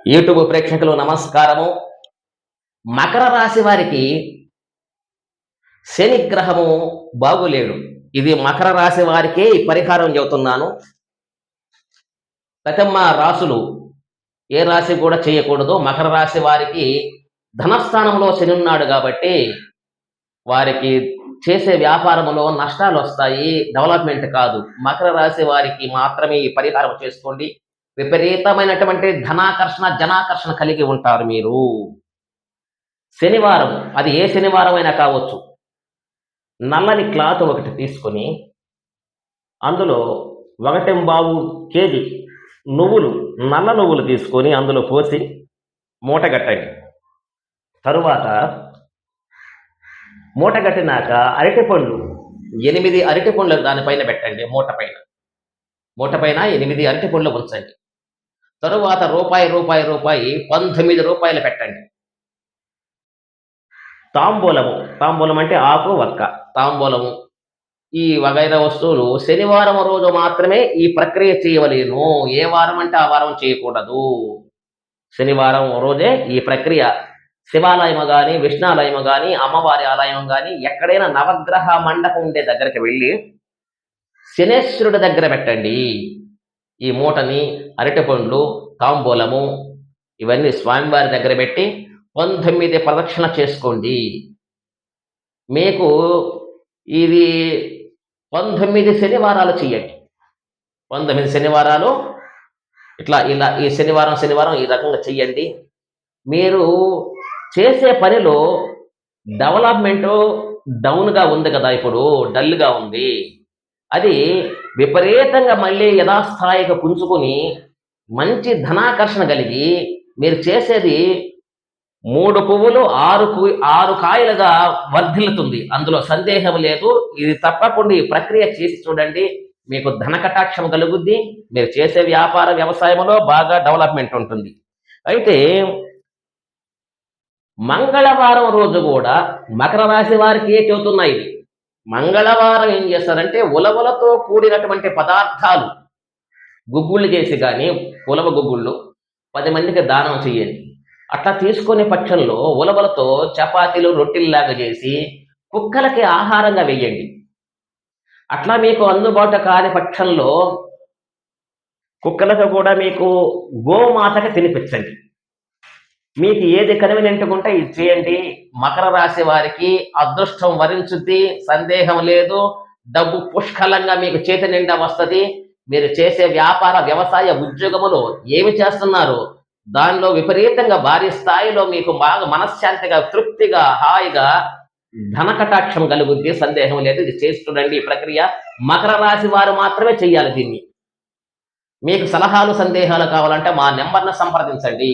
YouTube ప్రేక్షకులు నమస్కారము. మకర రాశి వారికి శని గ్రహము బాగులేడు. ఇది మకర రాశి వారికే ఈ పరిహారం చెబుతున్నాను. ప్రథమ రాశులు ఏ రాశి కూడా చేయకూడదు. మకర రాశి వారికి ధనస్థానంలో శని ఉన్నాడు కాబట్టి వారికి చేసే వ్యాపారంలో నష్టాలు వస్తాయి, డెవలప్మెంట్ కాదు. మకర రాశి వారికి మాత్రమే ఈ పరిహారం చేసుకోండి. విపరీతమైనటువంటి ధనాకర్షణ జనాకర్షణ కలిగి ఉంటారు మీరు. శనివారం, అది ఏ శనివారం అయినా కావచ్చు, నల్లని క్లాత్ ఒకటి తీసుకొని అందులో 1.5 కేజీ నువ్వులు, నల్ల నువ్వులు తీసుకొని అందులో పోసి మూటగట్టండి. తరువాత మూటగట్టినాక అరటిపండ్లు 8 అరటిపండ్లు దానిపైన పెట్టండి. మూట పైన 8 అరటిపండ్లు ఉంచండి. తరువాత రూపాయి 19 రూపాయలు పెట్టండి. తాంబూలం అంటే ఆకు వక్క, తాంబూలము, ఈ వగైరా వస్తువులు శనివారం రోజు మాత్రమే ఈ ప్రక్రియ చేయవలేను. ఏ వారం అంటే ఆ వారం చేయకూడదు. శనివారం రోజే ఈ ప్రక్రియ. శివాలయం కానీ, విష్ణాలయం కానీ, అమ్మవారి ఆలయం కానీ, ఎక్కడైనా నవగ్రహ మండపం ఉండే దగ్గరికి వెళ్ళి శనేశ్వరుడి దగ్గర పెట్టండి. ఈ మూటని, అరటిపండ్లు, తాంబూలము ఇవన్నీ స్వామివారి దగ్గర పెట్టి 19 ప్రదక్షిణ చేసుకోండి. మీకు ఇది 19 శనివారాలు చేయండి. 19 శనివారాలు ఇలా ఈ శనివారం ఈ రకంగా చెయ్యండి. మీరు చేసే పనిలో డెవలప్మెంట్ డౌన్గా ఉంది కదా, ఇప్పుడు డల్గా ఉంది. అది విపరీతంగా మళ్ళీ యథాస్థాయిగా పుంజుకొని మంచి ధనాకర్షణ కలిగి మీరు చేసేది 3 పువ్వులు 6 కాయలుగా వర్ధిల్లుతుంది. అందులో సందేహం లేదు. ఇది తప్పకుండా ఈ ప్రక్రియ చేసి చూడండి. మీకు ధన కటాక్షం కలుగుద్ది. మీరు చేసే వ్యాపార వ్యవసాయంలో బాగా డెవలప్మెంట్ ఉంటుంది. అయితే మంగళవారం రోజు కూడా మకర రాశి వారికి చెబుతున్నాయి. ఇది మంగళవారం ఏం చేస్తారంటే ఉలవలతో కూడినటువంటి పదార్థాలు గుగ్గుళ్ళు చేసి కానీ, ఉలవ గుగ్గుళ్ళు 10 మందికి దానం చేయండి. అట్లా తీసుకునే పక్షంలో ఉలవలతో చపాతీలు, రొట్టెల్లాగా చేసి కుక్కలకి ఆహారంగా వేయండి. అట్లా మీకు అందుబాటు కాని పక్షంలో కుక్కలకు కూడా మీకు గోమాతకి తినిపించండి. మీకు ఏది కన్వీనియంట్ ఉంటే ఇది చేయండి. మకర రాశి వారికి అదృష్టం వరించుద్ది, సందేహం లేదు. డబ్బు పుష్కలంగా మీకు చేతి నిండా వస్తుంది. మీరు చేసే వ్యాపార వ్యవసాయ ఉద్యోగములో ఏమి చేస్తున్నారు, దానిలో విపరీతంగా భారీ స్థాయిలో మీకు బాగా మనశ్శాంతిగా, తృప్తిగా, హాయిగా ధన కటాక్షం కలుగుద్ది, సందేహం లేదు. ఇది చేసి చూడండి. ఈ ప్రక్రియ మకర రాశి వారు మాత్రమే చెయ్యాలి దీన్ని. మీకు సలహాలు, సందేహాలు కావాలంటే మా నెంబర్ను సంప్రదించండి.